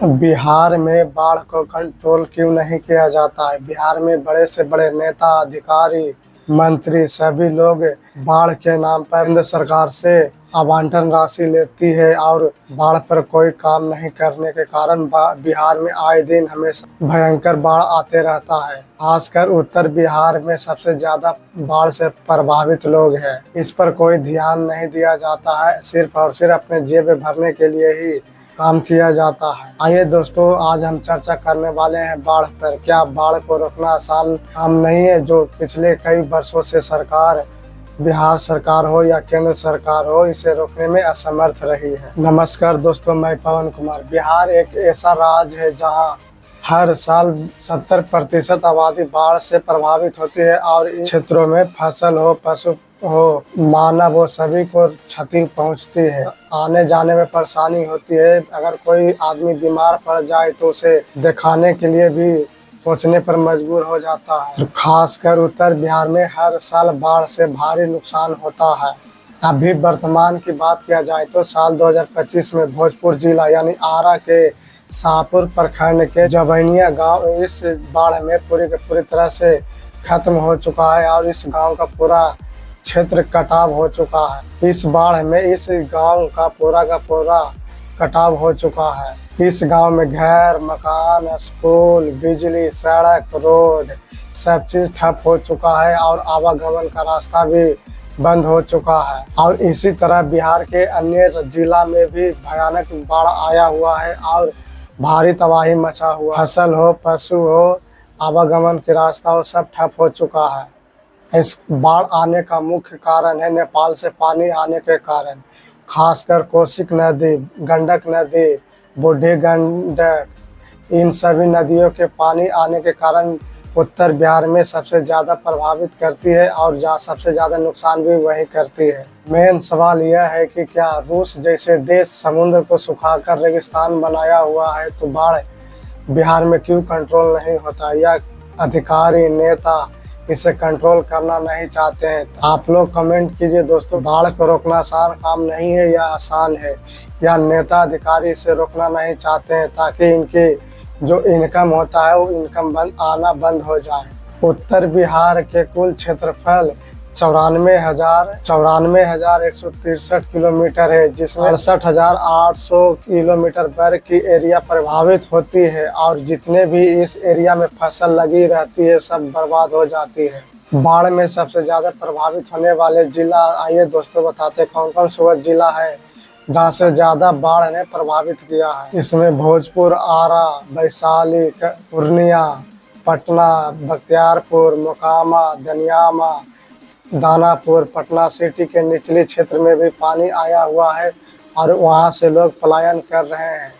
बिहार में बाढ़ को कंट्रोल क्यों नहीं किया जाता है। बिहार में बड़े से बड़े नेता, अधिकारी, मंत्री सभी लोग बाढ़ के नाम पर केंद्र सरकार से आवंटन राशि लेती है और बाढ़ पर कोई काम नहीं करने के कारण बिहार में आए दिन हमेशा भयंकर बाढ़ आते रहता है। खासकर उत्तर बिहार में सबसे ज्यादा बाढ़ से प्रभावित लोग हैं। इस पर कोई ध्यान नहीं दिया जाता है, सिर्फ और सिर्फ अपने जेब भरने के लिए ही काम किया जाता है। आइए दोस्तों, आज हम चर्चा करने वाले हैं बाढ़ पर। क्या बाढ़ को रोकना आसान काम नहीं है, जो पिछले कई वर्षों से सरकार, बिहार सरकार हो या केंद्र सरकार हो, इसे रोकने में असमर्थ रही है। नमस्कार दोस्तों, मैं पवन कुमार। बिहार एक ऐसा राज्य है जहां हर साल 70% आबादी बाढ़ से प्रभावित होती है और इन क्षेत्रों में फसल हो, पशु हो, मानव हो, सभी को क्षति पहुंचती है। आने जाने में परेशानी होती है। अगर कोई आदमी बीमार पड़ जाए तो उसे दिखाने के लिए भी सोचने पर मजबूर हो जाता है। खासकर उत्तर बिहार में हर साल बाढ़ से भारी नुकसान होता है। अभी वर्तमान की बात किया जाए तो साल 2025 में भोजपुर जिला यानी आरा के शाहपुर प्रखंड के जबैनिया गांव इस बाढ़ में पूरी तरह से खत्म हो चुका है और इस गांव का पूरा क्षेत्र कटाव हो चुका है। इस बाढ़ में इस गांव का पूरा कटाव हो चुका है। इस गांव में घर, मकान, स्कूल, बिजली, सड़क, रोड सब चीज ठप हो चुका है और आवागमन का रास्ता भी बंद हो चुका है। और इसी तरह बिहार के अन्य जिला में भी भयानक बाढ़ आया हुआ है और भारी तबाही मचा हुआ। फसल हो, पशु हो, आवागमन के रास्ता हो, सब ठप हो चुका है। इस बाढ़ आने का मुख्य कारण है नेपाल से पानी आने के कारण। खासकर कोसी नदी, गंडक नदी, बूढ़ी गंडक, इन सभी नदियों के पानी आने के कारण उत्तर बिहार में सबसे ज़्यादा प्रभावित करती है और सबसे ज़्यादा नुकसान भी वही करती है। मेन सवाल यह है कि क्या रूस जैसे देश समुद्र को सुखाकर रेगिस्तान बनाया हुआ है, तो बाढ़ बिहार में क्यों कंट्रोल नहीं होता, या अधिकारी, नेता इसे कंट्रोल करना नहीं चाहते हैं। आप लोग कमेंट कीजिए दोस्तों, बाढ़ को रोकना आसान काम नहीं है या आसान है, या नेता अधिकारी इसे रोकना नहीं चाहते हैं ताकि इनकी जो इनकम होता है वो इनकम आना बंद हो जाए। उत्तर बिहार के कुल क्षेत्रफल 94,163 किलोमीटर है, जिसमें 68,800 किलोमीटर वर्ग की एरिया प्रभावित होती है और जितने भी इस एरिया में फसल लगी रहती है सब बर्बाद हो जाती है। बाढ़ में सबसे ज्यादा प्रभावित होने वाले जिला आइए दोस्तों बताते कौन कौन से जिला है जहाँ से ज्यादा बाढ़ ने प्रभावित किया है। इसमें भोजपुर, आरा, वैशाली, पूर्णिया, पटना, बख्तियारपुर, मोकामा, दनियामा, दानापुर, पटना सिटी के निचले क्षेत्र में भी पानी आया हुआ है और वहां से लोग पलायन कर रहे हैं।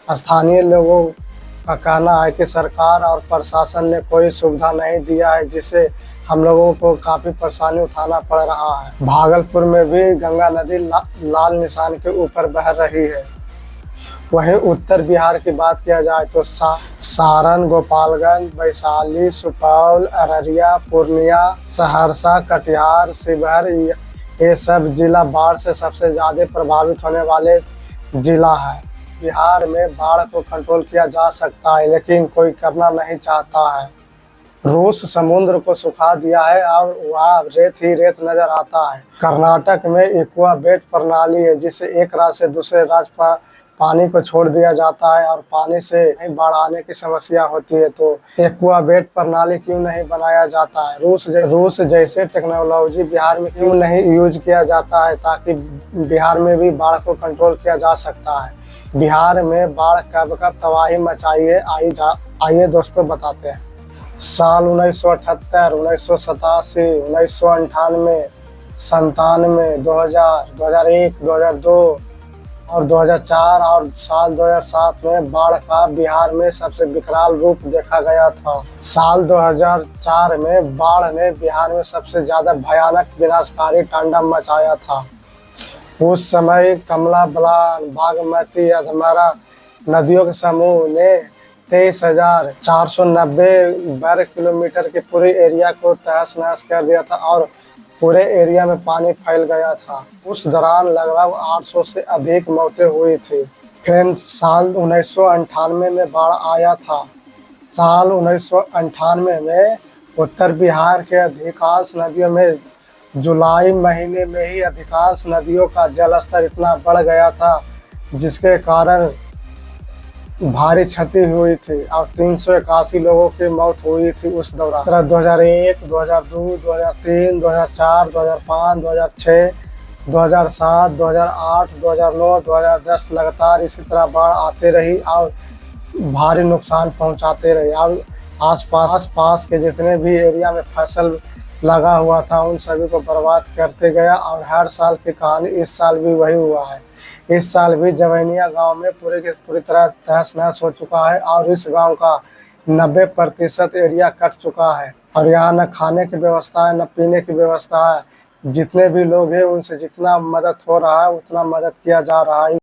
स्थानीय लोगों का कहना है कि सरकार और प्रशासन ने कोई सुविधा नहीं दिया है, जिससे हम लोगों को काफी परेशानी उठाना पड़ रहा है। भागलपुर में भी गंगा नदी लाल निशान के ऊपर बह रही है। वहीं उत्तर बिहार की बात किया जाए तो सारण, गोपालगंज, वैशाली, सुपौल, अररिया, पूर्णिया, सहरसा, कटिहार, शिवहर, ये सब जिला बाढ़ से सबसे ज्यादा प्रभावित होने वाले जिला है। बिहार में बाढ़ को कंट्रोल किया जा सकता है, लेकिन कोई करना नहीं चाहता है। रूस समुद्र को सुखा दिया है और वहाँ रेत ही रेत नजर आता है। कर्नाटक में एक्वा बेट प्रणाली है, जिससे एक राज्य से दूसरे राज्य पर पानी को छोड़ दिया जाता है और पानी से बाढ़ आने की समस्या होती है। तो एक्वा बेट प्रणाली क्यों नहीं बनाया जाता है? रूस जैसे टेक्नोलॉजी बिहार में क्यों नहीं यूज किया जाता है, ताकि बिहार में भी बाढ़ को कंट्रोल किया जा सकता है। बिहार में बाढ़ कब तबाही मचाई है, आइए दोस्तों बताते हैं। साल 1978, 1987, 1998, 97, 2000, 2001, 2002 और 2004 और साल 2007 में बाढ़ का बिहार में सबसे विकराल रूप देखा गया था। साल 2004 में बाढ़ ने बिहार में सबसे ज्यादा भयानक विनाशकारी तांडव मचाया था। उस समय कमला बलान, बागमती, अधमरा नदियों के समूह ने 23,490 वर्ग किलोमीटर के पूरे एरिया को तहस नहस कर दिया था और पूरे एरिया में पानी फैल गया था। उस दौरान लगभग 800 से अधिक मौतें हुई थी। फिर साल 1998 में बाढ़ आया था। साल 1998 में उत्तर बिहार के अधिकांश नदियों में जुलाई महीने में ही अधिकांश नदियों का जलस्तर इतना बढ़ गया था, जिसके कारण भारी क्षति हुई थी और 381 लोगों की मौत हुई थी उस दौरान। 2001, 2002, 2003, 2004, 2005, 2006, 2007, 2008, 2009, 2010 लगातार इसी तरह बाढ़ आते रही और भारी नुकसान पहुंचाते रहे और आस पास के जितने भी एरिया में फसल लगा हुआ था उन सभी को बर्बाद करते गया। और हर साल की कहानी इस साल भी वही हुआ है। इस साल भी जवैनिया गांव में पूरी तरह तहस नहस हो चुका है और इस गांव का 90% एरिया कट चुका है और यहाँ न खाने की व्यवस्था है न पीने की व्यवस्था है। जितने भी लोग हैं उनसे जितना मदद हो रहा है उतना मदद किया जा रहा है।